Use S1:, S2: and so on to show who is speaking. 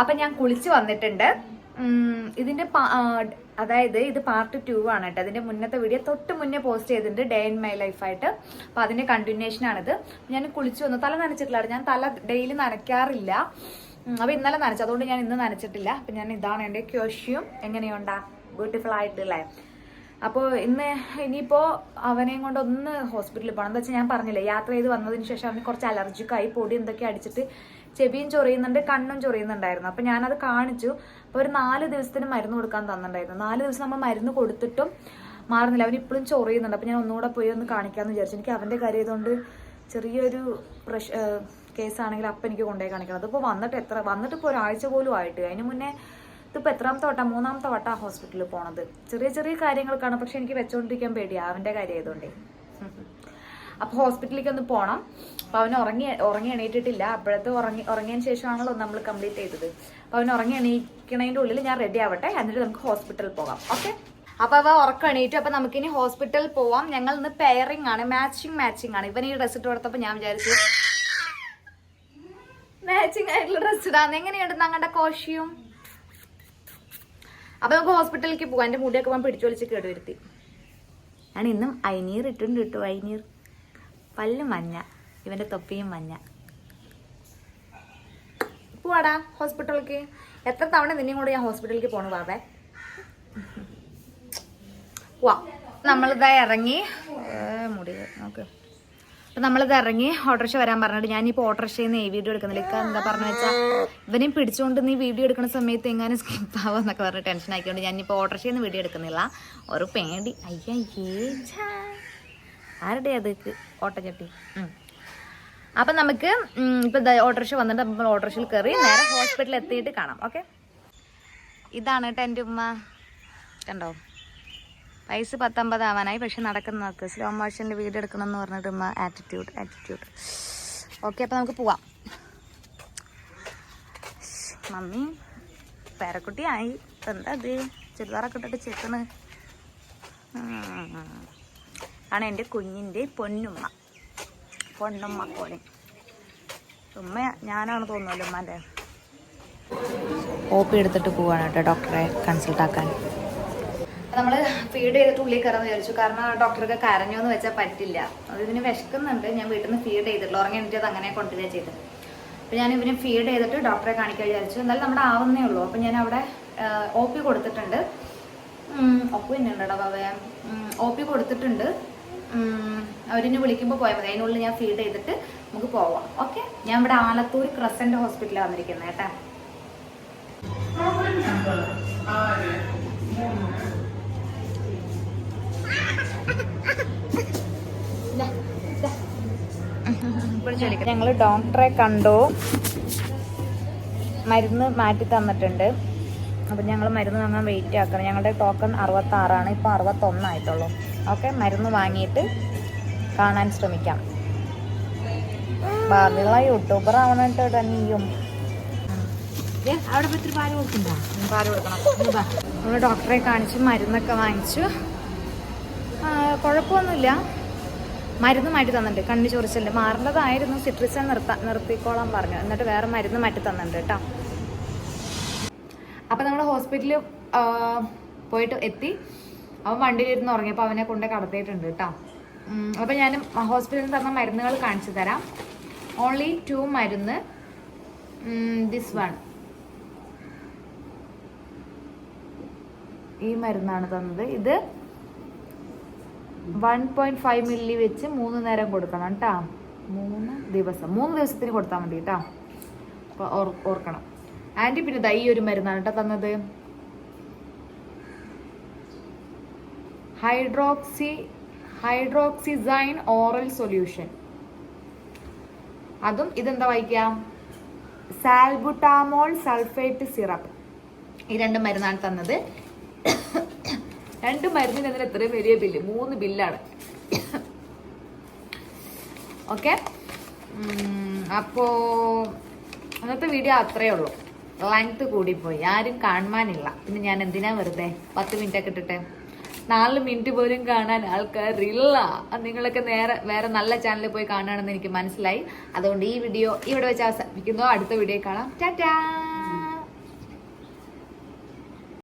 S1: അപ്പം ഞാൻ കുളിച്ച് വന്നിട്ടുണ്ട്. ഇതിന്റെ അതായത് ഇത് പാർട്ട് 2 ആണ് കേട്ടോ. അതിന്റെ മുന്നത്തെ വീഡിയോ തൊട്ട് മുന്നേ പോസ്റ്റ് ചെയ്തിട്ടുണ്ട്, ഡേ ഇൻ മൈ ലൈഫായിട്ട്. അപ്പൊ അതിന്റെ കണ്ടിന്യൂഷൻ ആണിത്. ഞാൻ കുളിച്ചു വന്നു. തല നനച്ചിട്ടില്ല, ഞാൻ തല ഡെയിലി നനയ്ക്കാറില്ല. അപ്പൊ ഇന്നലെ നനച്ചു, അതുകൊണ്ട് ഞാൻ ഇന്ന് നനച്ചിട്ടില്ല. അപ്പൊ ഞാൻ ഇതാണ് എന്റെ ക്യോഷ്യം. എങ്ങനെയുണ്ടാ? ബ്യൂട്ടിഫുൾ ആയിട്ടില്ലേ? അപ്പോൾ ഇനിയിപ്പോ അവനെയും കൊണ്ട് ഒന്ന് ഹോസ്പിറ്റലിൽ പോകണം. എന്താ വെച്ചാൽ ഞാൻ പറഞ്ഞില്ലേ, യാത്ര ചെയ്ത് വന്നതിന് ശേഷം അവന് കുറച്ച് അലർജിക്കായി, പൊടി എന്തൊക്കെ അടിച്ചിട്ട് ചെവിയും ചൊറിയുന്നുണ്ട്, കണ്ണും ചൊറിയുന്നുണ്ടായിരുന്നു. അപ്പൊ ഞാനത് കാണിച്ചു. അപ്പൊ ഒരു 4 ദിവസത്തിന് മരുന്ന് കൊടുക്കാൻ തന്നിട്ടുണ്ടായിരുന്നു. 4 ദിവസം നമ്മൾ മരുന്ന് കൊടുത്തിട്ടും മാറുന്നില്ല. അവൻ ഇപ്പോഴും ചൊറിയുന്നുണ്ട്. അപ്പൊ ഞാൻ ഒന്നുകൂടെ പോയി ഒന്ന് കാണിക്കാന്ന് വിചാരിച്ചു. എനിക്ക് അവന്റെ കാര്യം ആയതുകൊണ്ട് ചെറിയൊരു കേസാണെങ്കിൽ അപ്പം എനിക്ക് കൊണ്ടുപോയി കാണിക്കണം. അതിപ്പോ വന്നിട്ട് ഇപ്പോൾ ഒരാഴ്ച പോലും ആയിട്ട്. അതിന് മുന്നേ ഇതിപ്പോൾ എത്രാമത്തെ വട്ടം, 3ാമത്തെ വട്ടം ഹോസ്പിറ്റലിൽ പോണത്. ചെറിയ ചെറിയ കാര്യങ്ങൾക്കാണ്, പക്ഷെ എനിക്ക് വെച്ചോണ്ടിരിക്കാൻ പേടിയാ അവന്റെ കാര്യം ആയതുകൊണ്ടേ. അപ്പൊ ഹോസ്പിറ്റലിലേക്ക് ഒന്ന് പോകണം. അപ്പൊ അവന് ഉറങ്ങി എണീറ്റിട്ടില്ല. അപ്പോഴത്തെ ഉറങ്ങിയതിന് ശേഷമാണല്ലോ നമ്മൾ കംപ്ലീറ്റ് ചെയ്തത്. അപ്പൊ അവന് ഉറങ്ങി എണീക്കണതിന്റെ ഉള്ളിൽ ഞാൻ റെഡി ആവട്ടെ, എന്നിട്ട് നമുക്ക് ഹോസ്പിറ്റലിൽ പോകാം. ഓക്കെ, അപ്പൊ അവ ഉറക്കം എണീറ്റു. അപ്പൊ നമുക്കിനി ഹോസ്പിറ്റലിൽ പോവാം. ഞങ്ങൾ ഇന്ന് പെയറിംഗ് ആണ്, മാച്ചിങ് ആണ്. ഇവന് ഈ ഡ്രസ് ഇട്ട് കൊടുത്തപ്പോ ഞാൻ വിചാരിച്ചു മാച്ചിങ് ആയിട്ടുള്ള ഡ്രസ് ഇടാന്ന്. എങ്ങനെയുണ്ട് ഞങ്ങളുടെ കോഷ്യം? അപ്പൊ നമുക്ക് ഹോസ്പിറ്റലിലേക്ക് പോകാം. എന്റെ മുടിയൊക്കെ പോകാൻ പിടിച്ചു വലിച്ച് കേടുവരുത്തി. ഞാൻ ഇന്നും ഐനീർ ഇട്ടുണ്ട് കിട്ടു. ഐനീർ പല്ല് മഞ്ഞ, ഇവന്റെ തൊപ്പിയും മഞ്ഞ. പോവാടാ ഹോസ്പിറ്റലിലേക്ക്. എത്ര തവണ നിന്നെയും കൂടെ ഞാൻ ഹോസ്പിറ്റലിലേക്ക് പോണു പാവേ. പോവാ. നമ്മളിതാ ഇറങ്ങി മുടി നോക്ക്. അപ്പൊ നമ്മളിത് ഇറങ്ങി ഓട്ടോറിക്ഷ വരാൻ പറഞ്ഞിട്ട് ഞാനിപ്പോൾ ഓട്ടോറിക്ഷയിൽ നിന്ന് വീഡിയോ എടുക്കുന്നില്ല. എന്താ പറഞ്ഞു വെച്ചാൽ ഇവനെയും പിടിച്ചുകൊണ്ട് നീ വീഡിയോ എടുക്കുന്ന സമയത്ത് എങ്ങാനും സ്കിപ്പ് ആവാന്നൊക്കെ പറഞ്ഞ് ടെൻഷൻ ആക്കിയോണ്ട് ഞാനിപ്പോൾ ഓട്ടോറിക്ഷയിൽ നിന്ന് വീഡിയോ എടുക്കുന്നില്ല. ഒരു പേടി. അയ്യേ, ആരുടെ അതൊക്കെ ഓട്ടോച്ചട്ടി. അപ്പൊ നമുക്ക് ഇപ്പൊ ഓട്ടോറിക്ഷ വന്നിട്ട് നമ്മൾ ഓട്ടോറിക്ഷയിൽ കയറി നേരെ ഹോസ്പിറ്റലിൽ എത്തിയിട്ട് കാണാം. ഓക്കെ, ഇതാണ് കേട്ടോ എൻ്റെ ഉമ്മ. കണ്ടോ, വയസ്സ് 19 ആവാനായി, പക്ഷെ നടക്കുന്നവർക്ക് സ്ലോ മോഷനിൽ വീഡിയോ എടുക്കണം എന്ന് പറഞ്ഞിട്ട് ഉമ്മ ആറ്റിറ്റ്യൂഡ്. ഓക്കെ, അപ്പൊ നമുക്ക് പോവാം. മമ്മി പേരക്കുട്ടിയായി. ഇപ്പൊ എന്താ അത് ചുരിദാറൊക്കെ ഇട്ടിട്ട് ചെക്കണ് ആണ് എൻ്റെ കുഞ്ഞിൻ്റെ പൊന്നുമ്മ കോണി. ഉമ്മ ഞാനാണ് തോന്നുമല്ലോ ഉമ്മാൻ്റെ. OP എടുത്തിട്ട് പോവാണ് കേട്ടോ ഡോക്ടറെ കൺസൾട്ട് ആക്കാൻ. നമ്മൾ ഫീഡ് ചെയ്തിട്ട് ഉള്ളിൽ കയറാന്ന് വിചാരിച്ചു. കാരണം ഡോക്ടർക്ക് കരഞ്ഞു എന്ന് വെച്ചാൽ പറ്റില്ല. അത് ഇതിന് വിശക്കുന്നുണ്ട്. ഞാൻ വീട്ടിൽ നിന്ന് ഫീഡ് ചെയ്തിട്ടുള്ളൂ. ഉറങ്ങി എണീറ്റത് അങ്ങനെ കണ്ടിന്യൂ ചെയ്ത്. അപ്പോൾ ഞാൻ ഇവന് ഫീഡ് ചെയ്തിട്ട് ഡോക്ടറെ കാണിക്കാൻ വിചാരിച്ചു. എന്തായാലും നമ്മുടെ ആവുന്നേ ഉള്ളൂ. അപ്പം ഞാൻ അവിടെ OP കൊടുത്തിട്ടുണ്ട്. ഒപ്പ് തന്നെയുണ്ടോ ബാബേ? OP കൊടുത്തിട്ടുണ്ട്. അവരിനെ വിളിക്കുമ്പോൾ പോയാൽ മതി. അതിനുള്ളിൽ ഞാൻ ഫീഡ് ചെയ്തിട്ട് നമുക്ക് പോവാം. ഓക്കെ, ഞാൻ ഇവിടെ ആലത്തൂർ ക്രസന്റ് ഹോസ്പിറ്റലാണ് വന്നിരിക്കുന്നത് കേട്ടാ. ഞങ്ങൾ ഡോക്ടറെ കണ്ടു, മരുന്ന് മാറ്റി തന്നിട്ടുണ്ട്. അപ്പം ഞങ്ങൾ മരുന്ന് വാങ്ങാൻ വെയിറ്റ് ആക്കണം. ഞങ്ങളുടെ ടോക്കൺ 66 ഇപ്പോൾ 61 ആയിട്ടുള്ളൂ. ഓക്കെ, മരുന്ന് വാങ്ങിയിട്ട് കാണാൻ ശ്രമിക്കാം. ബാബിള യൂട്യൂബർ ആവണിട്ടോ തന്നെയും. അവിടെ പറ്റി പാല് കൊടുക്കണ്ടോ? പാല് കൊടുക്കണം. നമ്മൾ ഡോക്ടറെ കാണിച്ചു, മരുന്നൊക്കെ വാങ്ങിച്ചു. കുഴപ്പമൊന്നുമില്ല. മരുന്ന് മാറ്റി തന്നിട്ടുണ്ട്. കണ്ണു ചൊറിച്ചല് മാറേണ്ടതായിരുന്നു. സിട്രിസൻ നിർത്തിക്കോളാൻ പറഞ്ഞു. എന്നിട്ട് വേറെ മരുന്ന് മാറ്റി തന്നിട്ടുണ്ട് കേട്ടോ. അപ്പം നമ്മൾ ഹോസ്പിറ്റലിൽ പോയിട്ട് എത്തി. അവൻ വണ്ടിയിലിരുന്ന് ഉറങ്ങിയപ്പോൾ അവനെ കൊണ്ട് കടത്തിയിട്ടുണ്ട് കേട്ടോ. അപ്പം ഞാൻ ഹോസ്പിറ്റലിൽ തന്ന മരുന്നുകൾ കാണിച്ചു തരാം. ഓൺലി 2 മരുന്ന്. ദിസ് വൺ, ഈ മരുന്നാണ് തന്നത്. ഇത് 1.5 മില്ലി വെച്ച് 3 നേരം കൊടുക്കണം കേട്ടോ. 3 ദിവസത്തിന് കൊടുത്താൽ മതി കേട്ടോ. അപ്പോൾ ഓർക്കണം. ആൻറ്റി പിന്നെ ഈ ഒരു മരുന്നാണ് കേട്ടോ തന്നത്. Hydroxyzine oral solution. അതും ഇതെന്താ വായിക്കാം? സാൽബുട്ടാമോൾ സൾഫേറ്റ് സിറപ്പ്. ഈ 2 മരുന്നാണ് തന്നത്. 2 മരുന്നിന് അതിന് എത്ര വലിയ ബില്ല്? 3 ബില്ലാണ്. ഓക്കെ, അപ്പോ അന്നത്തെ വീഡിയോ അത്രയേ ഉള്ളൂ. ലെങ്ത് കൂടിപ്പോയി, ആരും കാണാനില്ല. പിന്നെ ഞാൻ എന്തിനാ വെറുതെ 10 മിനിറ്റ് ഒക്കെ ഇട്ടിട്ട്. 4 മിനിറ്റ് പോലും കാണാൻ ആൾക്കാരില്ല. നിങ്ങളൊക്കെ വേറെ നല്ല ചാനലിൽ പോയി കാണുകയാണെന്ന് എനിക്ക് മനസ്സിലായി. അതുകൊണ്ട് ഈ വീഡിയോ ഇവിടെ വെച്ച് അവസാനിപ്പിക്കുന്നു. അടുത്ത വീഡിയോ കാണാം. ടാറ്റാ.